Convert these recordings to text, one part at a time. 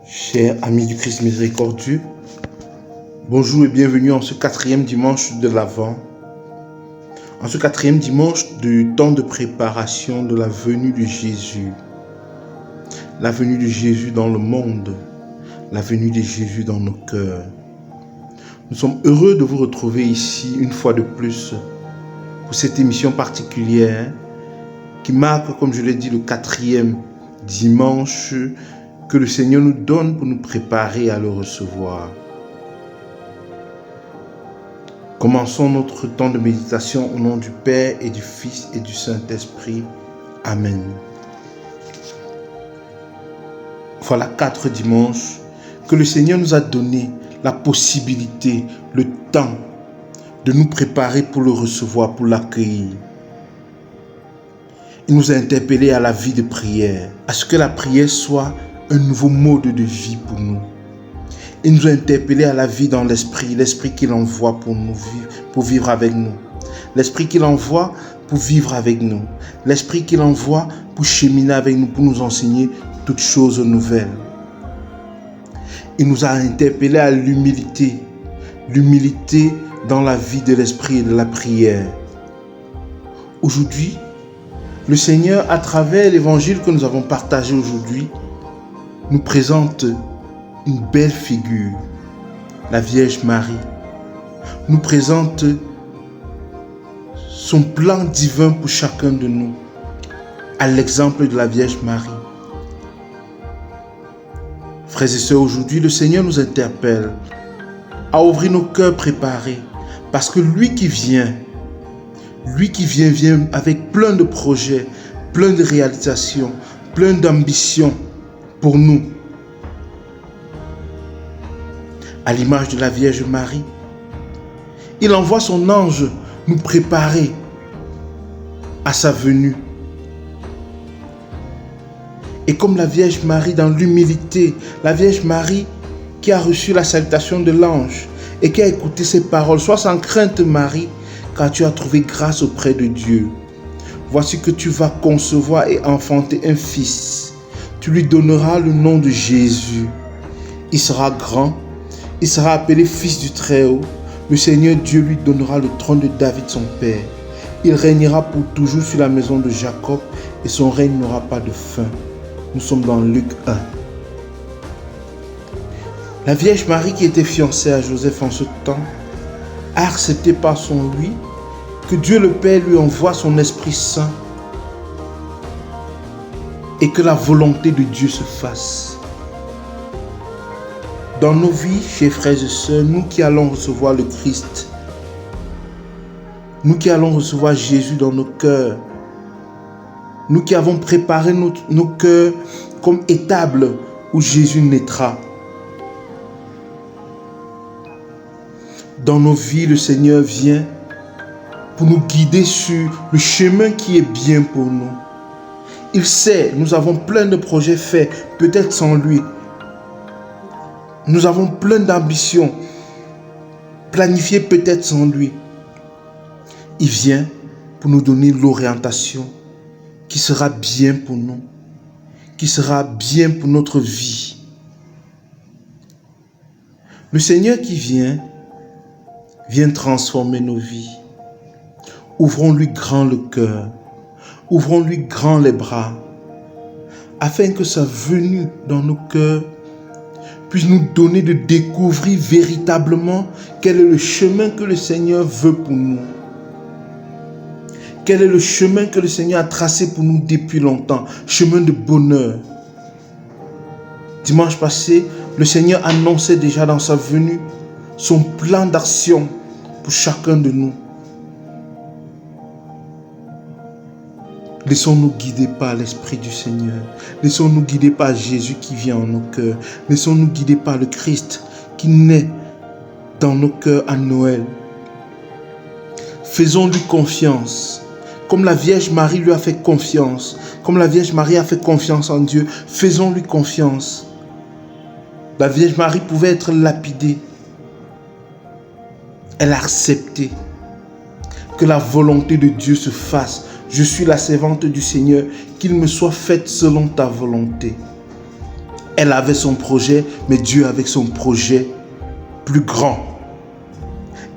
Chers amis du Christ miséricordieux, bonjour et bienvenue en ce 4e dimanche de l'Avent, en ce 4e dimanche du temps de préparation de la venue de Jésus. La venue de Jésus dans le monde, la venue de Jésus dans nos cœurs. Nous sommes heureux de vous retrouver ici une fois de plus pour cette émission particulière qui marque, comme je l'ai dit, le 4e dimanche que le Seigneur nous donne pour nous préparer à le recevoir. Commençons notre temps de méditation au nom du Père et du Fils et du Saint-Esprit. Amen. Voilà 4 dimanches que le Seigneur nous a donné la possibilité, le temps de nous préparer pour le recevoir, pour l'accueillir. Il nous a interpellés à la vie de prière, à ce que la prière soit un nouveau mode de vie pour nous. Il nous a interpellés à la vie dans l'esprit qu'il envoie pour nous vivre, pour vivre avec nous. L'esprit qu'il envoie pour vivre avec nous. L'esprit qu'il envoie pour cheminer avec nous, pour nous enseigner toutes choses nouvelles. Il nous a interpellés à l'humilité dans la vie de l'esprit et de la prière. Aujourd'hui, le Seigneur, à travers l'évangile que nous avons partagé aujourd'hui, nous présente une belle figure, la Vierge Marie. Nous présente son plan divin pour chacun de nous, à l'exemple de la Vierge Marie. Frères et sœurs, aujourd'hui, le Seigneur nous interpelle à ouvrir nos cœurs préparés, parce que lui qui vient avec plein de projets, plein de réalisations, plein d'ambitions pour nous. À l'image de la Vierge Marie, il envoie son ange nous préparer à sa venue. Et comme la Vierge Marie dans l'humilité, la Vierge Marie qui a reçu la salutation de l'ange et qui a écouté ses paroles, sois sans crainte Marie, car tu as trouvé grâce auprès de Dieu. Voici que tu vas concevoir et enfanter un fils. Tu lui donneras le nom de Jésus. Il sera grand, il sera appelé fils du Très-Haut. Le Seigneur Dieu lui donnera le trône de David son père. Il régnera pour toujours sur la maison de Jacob et son règne n'aura pas de fin. Nous sommes dans Luc 1. La Vierge Marie, qui était fiancée à Joseph en ce temps, a accepté par son oui que Dieu le Père lui envoie son Esprit Saint et que la volonté de Dieu se fasse. Dans nos vies, chers frères et sœurs, nous qui allons recevoir le Christ, nous qui allons recevoir Jésus dans nos cœurs, nous qui avons préparé nos cœurs comme étable où Jésus naîtra. Dans nos vies, le Seigneur vient pour nous guider sur le chemin qui est bien pour nous. Il sait, nous avons plein de projets faits, peut-être sans lui. Nous avons plein d'ambitions, planifiées peut-être sans lui. Il vient pour nous donner l'orientation qui sera bien pour nous, qui sera bien pour notre vie. Le Seigneur qui vient transformer nos vies. Ouvrons-lui grand le cœur, ouvrons-lui grand les bras, afin que sa venue dans nos cœurs puisse nous donner de découvrir véritablement quel est le chemin que le Seigneur veut pour nous. Quel est le chemin que le Seigneur a tracé pour nous depuis longtemps, chemin de bonheur. Dimanche passé, le Seigneur annonçait déjà dans sa venue son plan d'action pour chacun de nous. Laissons-nous guider par l'Esprit du Seigneur. Laissons-nous guider par Jésus qui vient en nos cœurs. Laissons-nous guider par le Christ qui naît dans nos cœurs à Noël. Faisons-lui confiance. Comme la Vierge Marie lui a fait confiance. Comme la Vierge Marie a fait confiance en Dieu. Faisons-lui confiance. La Vierge Marie pouvait être lapidée. Elle a accepté que la volonté de Dieu se fasse. Je suis la servante du Seigneur, qu'il me soit fait selon ta volonté. Elle avait son projet, mais Dieu avec son projet plus grand.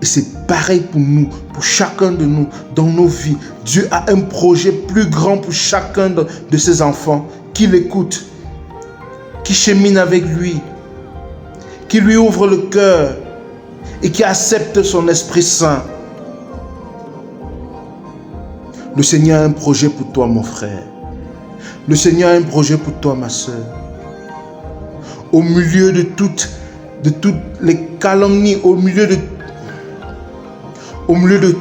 Et c'est pareil pour nous, pour chacun de nous, dans nos vies. Dieu a un projet plus grand pour chacun de ses enfants qui l'écoutent, qui cheminent avec lui, qui lui ouvrent le cœur et qui acceptent son Esprit Saint. Le Seigneur a un projet pour toi, mon frère. Le Seigneur a un projet pour toi, ma soeur. Au milieu de toutes les calomnies, au milieu de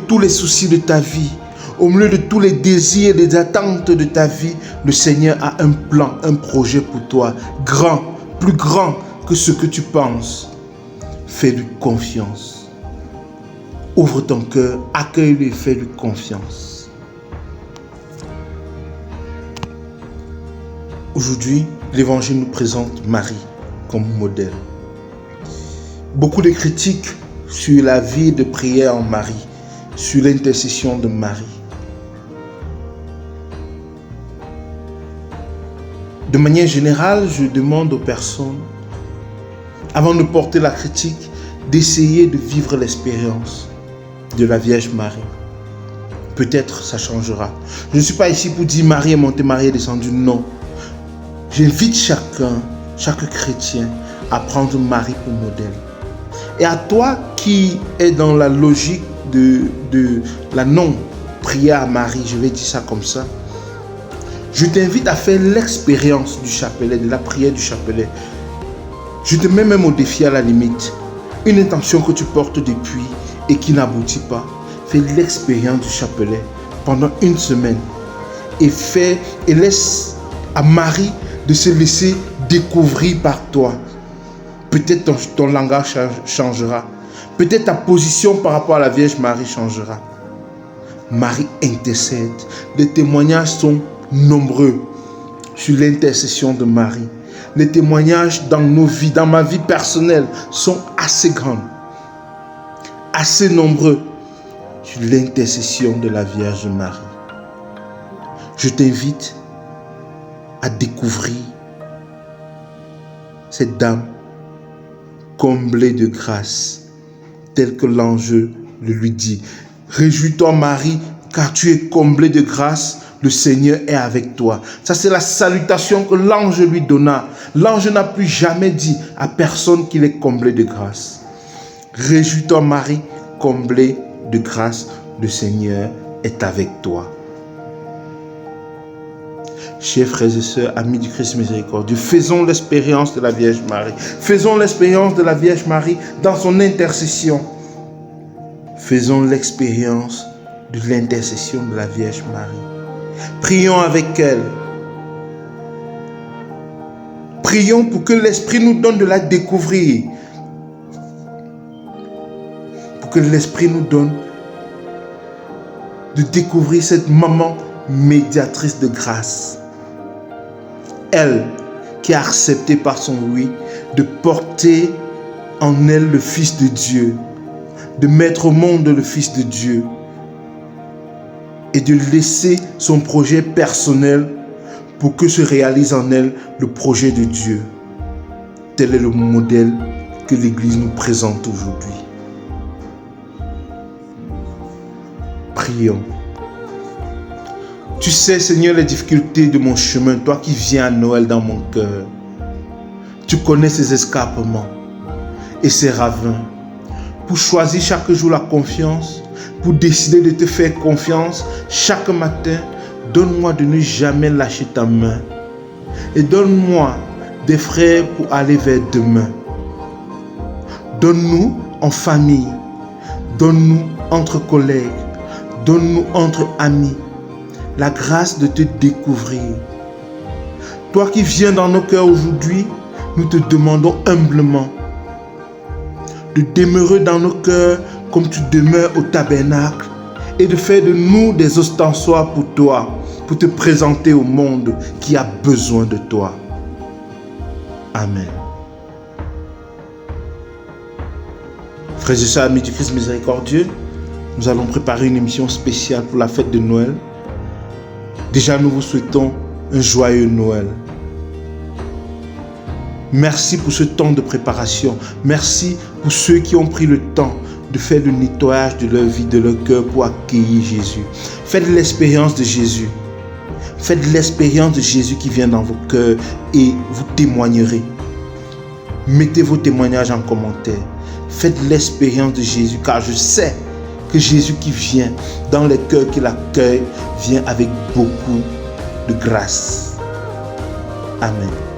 tous les soucis de ta vie, au milieu de tous les désirs et les attentes de ta vie, le Seigneur a un plan, un projet pour toi, grand, plus grand que ce que tu penses. Fais-lui confiance. Ouvre ton cœur, accueille-le et fais-lui confiance. Aujourd'hui, l'Évangile nous présente Marie comme modèle. Beaucoup de critiques sur la vie de prière en Marie, sur l'intercession de Marie. De manière générale, je demande aux personnes, avant de porter la critique, d'essayer de vivre l'expérience de la Vierge Marie. Peut-être ça changera. Je ne suis pas ici pour dire Marie est montée, Marie est descendue. Non. J'invite chaque chrétien à prendre Marie pour modèle. Et à toi qui es dans la logique de la non-prière à Marie, je vais dire ça comme ça, je t'invite à faire l'expérience du chapelet, de la prière du chapelet. Je te mets même au défi à la limite. Une intention que tu portes depuis et qui n'aboutit pas. Fais l'expérience du chapelet pendant une semaine. Et laisse à Marie de se laisser découvrir par toi. Peut-être ton langage changera. Peut-être ta position par rapport à la Vierge Marie changera. Marie intercède. Les témoignages sont nombreux sur l'intercession de Marie. Les témoignages dans nos vies, dans ma vie personnelle, sont assez grands, assez nombreux sur l'intercession de la Vierge Marie. Je t'invite à découvrir cette dame comblée de grâce, tel que l'ange le lui dit. Réjouis-toi Marie, car tu es comblée de grâce, le Seigneur est avec toi. Ça, c'est la salutation que l'ange lui donna. L'ange n'a plus jamais dit à personne qu'il est comblé de grâce. Réjouis-toi Marie, comblée de grâce, le Seigneur est avec toi. Chers frères et sœurs, amis du Christ miséricordieux, faisons l'expérience de la Vierge Marie. Faisons l'expérience de la Vierge Marie dans son intercession. Faisons l'expérience de l'intercession de la Vierge Marie. Prions avec elle. Prions pour que l'Esprit nous donne de la découvrir. Pour que l'Esprit nous donne de découvrir cette maman médiatrice de grâce. Elle qui a accepté par son oui de porter en elle le Fils de Dieu, de mettre au monde le Fils de Dieu et de laisser son projet personnel pour que se réalise en elle le projet de Dieu. Tel est le modèle que l'Église nous présente aujourd'hui. Prions. Tu sais, Seigneur, les difficultés de mon chemin, toi qui viens à Noël dans mon cœur. Tu connais ces escarpements et ces ravins. Pour choisir chaque jour la confiance, pour décider de te faire confiance chaque matin, donne-moi de ne jamais lâcher ta main. Et donne-moi des frères pour aller vers demain. Donne-nous en famille. Donne-nous entre collègues. Donne-nous entre amis. La grâce de te découvrir. Toi qui viens dans nos cœurs aujourd'hui, nous te demandons humblement de demeurer dans nos cœurs comme tu demeures au tabernacle et de faire de nous des ostensoirs pour toi, pour te présenter au monde qui a besoin de toi. Amen. Frères et sœurs, amis du Christ miséricordieux, nous allons préparer une émission spéciale pour la fête de Noël. Déjà, nous vous souhaitons un joyeux Noël. Merci pour ce temps de préparation. Merci pour ceux qui ont pris le temps de faire le nettoyage de leur vie, de leur cœur pour accueillir Jésus. Faites l'expérience de Jésus. Faites l'expérience de Jésus qui vient dans vos cœurs et vous témoignerez. Mettez vos témoignages en commentaire. Faites l'expérience de Jésus car je sais que Jésus qui vient dans les cœurs qui l'accueillent vient avec beaucoup de grâce. Amen.